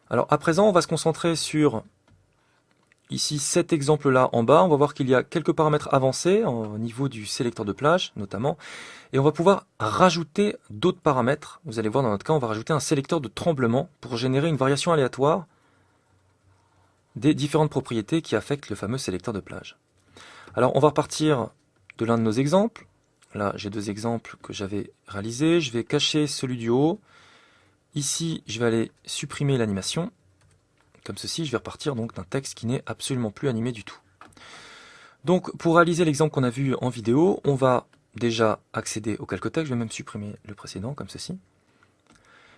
Alors à présent, on va se concentrer sur ici cet exemple-là en bas. On va voir qu'il y a quelques paramètres avancés au niveau du sélecteur de plage notamment. Et on va pouvoir rajouter d'autres paramètres. Vous allez voir dans notre cas, on va rajouter un sélecteur de tremblement pour générer une variation aléatoire des différentes propriétés qui affectent le fameux sélecteur de plage. Alors on va repartir de l'un de nos exemples. Là j'ai deux exemples que j'avais réalisés. Je vais cacher celui du haut. Ici je vais aller supprimer l'animation. Comme ceci, je vais repartir donc d'un texte qui n'est absolument plus animé du tout. Donc pour réaliser l'exemple qu'on a vu en vidéo, on va déjà accéder au calque-texte. Je vais même supprimer le précédent comme ceci.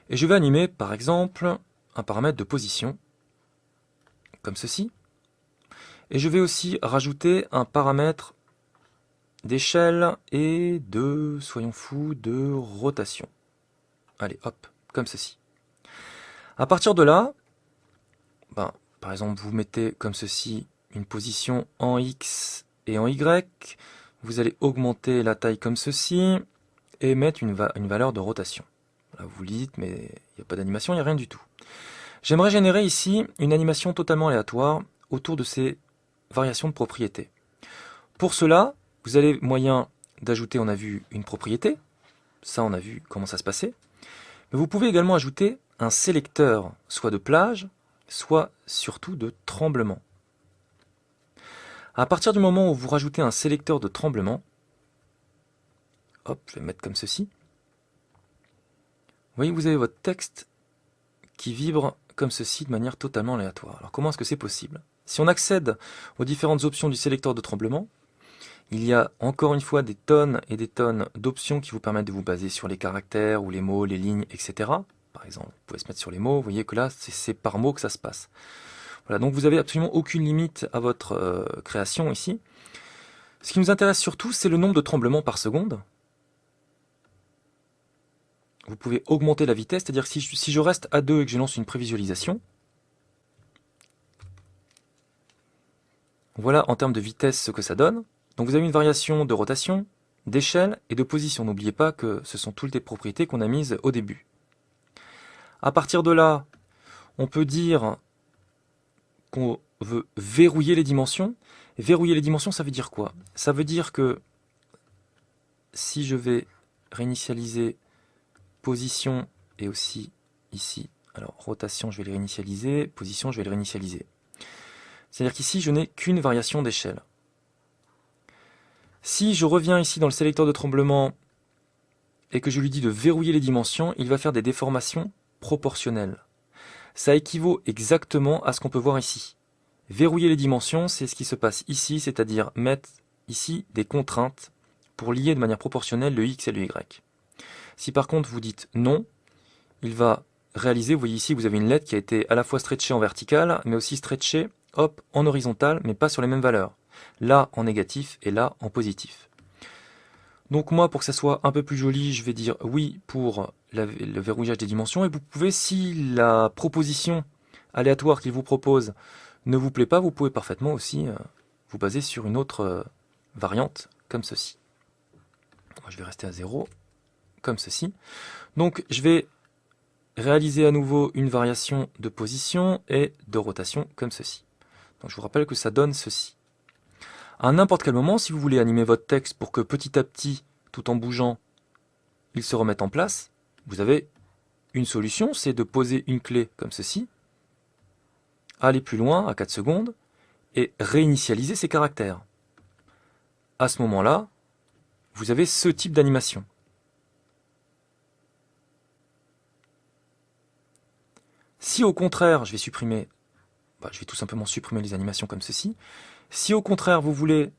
Et je vais animer par exemple un paramètre de position comme ceci. Et je vais aussi rajouter un paramètre d'échelle et de, soyons fous, de rotation. Allez, hop, comme ceci. À partir de là, par exemple, vous mettez comme ceci une position en X et en Y. Vous allez augmenter la taille comme ceci et mettre une valeur de rotation. Là, vous le dites, mais il n'y a pas d'animation, il n'y a rien du tout. J'aimerais générer ici une animation totalement aléatoire autour de ces variations de propriétés. Pour cela, vous avez moyen d'ajouter, on a vu, une propriété. Ça, on a vu comment ça se passait. Mais vous pouvez également ajouter un sélecteur, soit de plage, soit surtout de tremblement. À partir du moment où vous rajoutez un sélecteur de tremblement, hop, je vais mettre comme ceci. Vous voyez, vous avez votre texte qui vibre comme ceci de manière totalement aléatoire. Alors comment est-ce que c'est possible? Si on accède aux différentes options du sélecteur de tremblement, il y a encore une fois des tonnes et des tonnes d'options qui vous permettent de vous baser sur les caractères ou les mots, les lignes, etc. Par exemple, vous pouvez se mettre sur les mots, vous voyez que là, c'est par mot que ça se passe. Voilà, donc vous n'avez absolument aucune limite à votre création ici. Ce qui nous intéresse surtout, c'est le nombre de tremblements par seconde. Vous pouvez augmenter la vitesse, c'est-à-dire que si je reste à 2 et que je lance une prévisualisation, voilà en termes de vitesse ce que ça donne. Donc vous avez une variation de rotation, d'échelle et de position. N'oubliez pas que ce sont toutes les propriétés qu'on a mises au début. À partir de là, on peut dire qu'on veut verrouiller les dimensions. Verrouiller les dimensions, ça veut dire quoi? Ça veut dire que si je vais réinitialiser position et aussi ici, alors rotation, je vais les réinitialiser, position, je vais les réinitialiser. C'est-à-dire qu'ici, je n'ai qu'une variation d'échelle. Si je reviens ici dans le sélecteur de tremblement et que je lui dis de verrouiller les dimensions, il va faire des déformations proportionnelles. Ça équivaut exactement à ce qu'on peut voir ici. Verrouiller les dimensions, c'est ce qui se passe ici, c'est-à-dire mettre ici des contraintes pour lier de manière proportionnelle le X et le Y. Si par contre vous dites non, il va réaliser, vous voyez ici, vous avez une lettre qui a été à la fois stretchée en verticale, mais aussi stretchée, hop, en horizontale, mais pas sur les mêmes valeurs. Là en négatif et là en positif. Donc moi, pour que ça soit un peu plus joli, je vais dire oui pour le verrouillage des dimensions. Et vous pouvez, si la proposition aléatoire qu'il vous propose ne vous plaît pas, vous pouvez parfaitement aussi vous baser sur une autre variante, comme ceci. Moi, je vais rester à 0, comme ceci. Donc je vais réaliser à nouveau une variation de position et de rotation, comme ceci. Donc je vous rappelle que ça donne ceci. À n'importe quel moment, si vous voulez animer votre texte pour que petit à petit, tout en bougeant, il se remette en place, vous avez une solution, c'est de poser une clé comme ceci, aller plus loin à 4 secondes, et réinitialiser ces caractères. À ce moment-là, vous avez ce type d'animation. Si au contraire, je vais tout simplement supprimer les animations comme ceci. Si au contraire vous voulez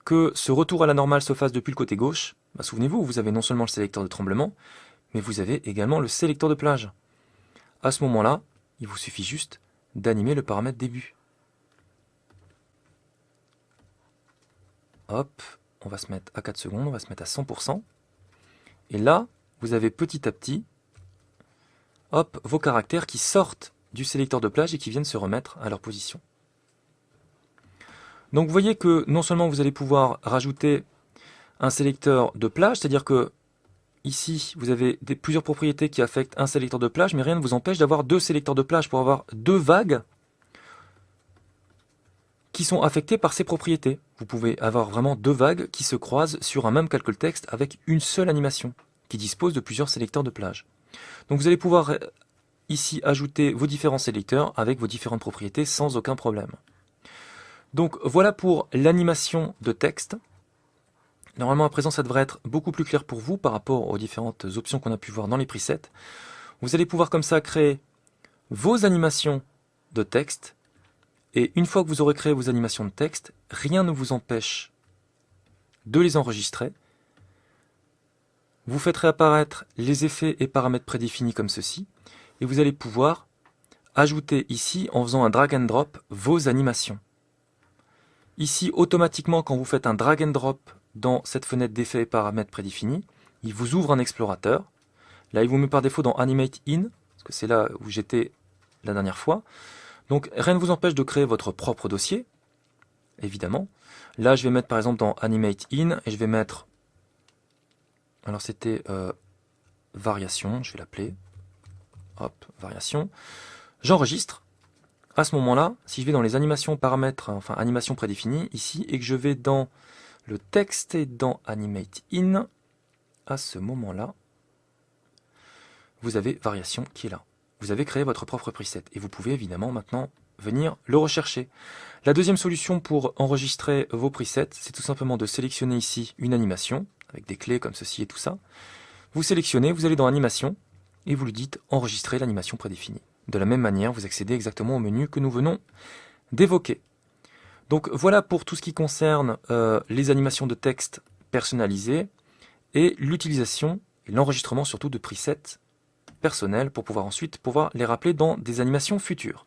que ce retour à la normale se fasse depuis le côté gauche, souvenez-vous, vous avez non seulement le sélecteur de tremblement, mais vous avez également le sélecteur de plage. À ce moment-là, il vous suffit juste d'animer le paramètre début. Hop, on va se mettre à 4 secondes, on va se mettre à 100%. Et là, vous avez petit à petit, hop, vos caractères qui sortent du sélecteur de plage et qui viennent se remettre à leur position. Donc vous voyez que non seulement vous allez pouvoir rajouter un sélecteur de plage, c'est-à-dire que ici, vous avez plusieurs propriétés qui affectent un sélecteur de plage, mais rien ne vous empêche d'avoir deux sélecteurs de plage pour avoir deux vagues qui sont affectées par ces propriétés. Vous pouvez avoir vraiment deux vagues qui se croisent sur un même calcul texte avec une seule animation qui dispose de plusieurs sélecteurs de plage. Donc vous allez pouvoir ici ajouter vos différents sélecteurs avec vos différentes propriétés sans aucun problème. Donc voilà pour l'animation de texte. Normalement à présent ça devrait être beaucoup plus clair pour vous par rapport aux différentes options qu'on a pu voir dans les presets. Vous allez pouvoir comme ça créer vos animations de texte. Et une fois que vous aurez créé vos animations de texte, rien ne vous empêche de les enregistrer. Vous faites réapparaître les effets et paramètres prédéfinis comme ceci. Et vous allez pouvoir ajouter ici, en faisant un drag and drop, vos animations. Ici, automatiquement, quand vous faites un drag and drop dans cette fenêtre d'effets et paramètres prédéfinis, il vous ouvre un explorateur. Là, il vous met par défaut dans Animate In, parce que c'est là où j'étais la dernière fois. Donc rien ne vous empêche de créer votre propre dossier, évidemment. Là je vais mettre par exemple dans Animate In, et je vais mettre, alors c'était variation, je vais l'appeler, hop, variation. J'enregistre. À ce moment-là, si je vais dans les animations paramètres, enfin animations prédéfinies, ici, et que je vais dans le texte et dans Animate In, à ce moment-là, vous avez variation qui est là. Vous avez créé votre propre preset et vous pouvez évidemment maintenant venir le rechercher. La deuxième solution pour enregistrer vos presets, c'est tout simplement de sélectionner ici une animation, avec des clés comme ceci et tout ça. Vous sélectionnez, vous allez dans Animation, et vous lui dites enregistrer l'animation prédéfinie. De la même manière, vous accédez exactement au menu que nous venons d'évoquer. Donc voilà pour tout ce qui concerne les animations de texte personnalisées et l'utilisation et l'enregistrement surtout de presets personnels pour pouvoir ensuite les rappeler dans des animations futures.